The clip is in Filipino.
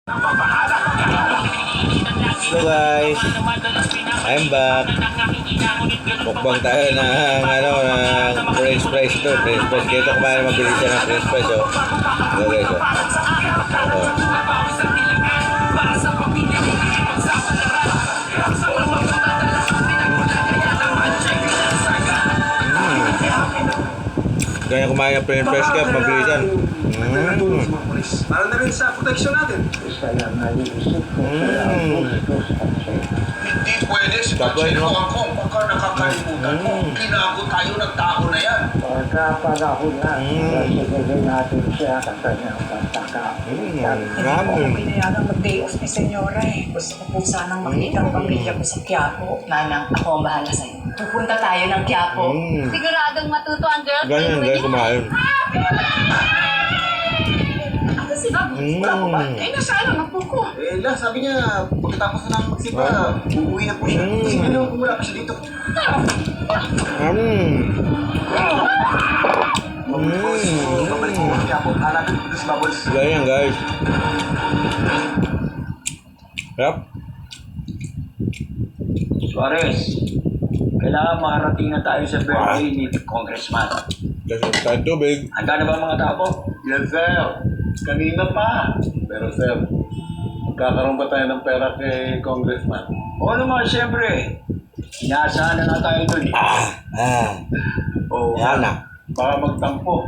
Hello guys, I'm back. Mukbang tayo ng french fries ito. French fries. Kaya kumain mabilis siya ng french fries. Oh. Ito guys. Oh. Kaya kumain ng french fries kaya mabilisan. Para na rin sa protection natin. Hindi pwede si Pachino Kangkong baka nakakalimutan mo. Ginago tayo ng tao na yan. Pagkapanahon na, sasabihin natin siya sa kanyang pagkakapitan. Pinayagang mag-day off ni Senyora eh. Gusto ko po sanang makita ang pamilya ko sa Quiapo. Nanang, ako ang bahala sa'yo. Pupunta tayo ng Quiapo. Siguradong matuto ang girl. Ganyan guys kumain. Si Bob, wala po ba? Eh, nasa po ko. Sabi niya, pagkatapos na namin magsipa, uuwi na po siya. Kasi ano, kung wala pa siya dito. Babalik mo kaya po, hanapin ko sa Bubbles. Ganyan guys. Yep. Suarez, kailangan makarating na tayo sa birthday ni Congressman. Guys, tayo tubig. Handa na ba mga tao? Yes, sir. Kanina pa. Pero sir, magkakaroon ba tayo ng pera kay Congressman? Oo naman, siyempre. Inaasahan na nga tayo dun eh. Oo. O Yan na. baka magtampo.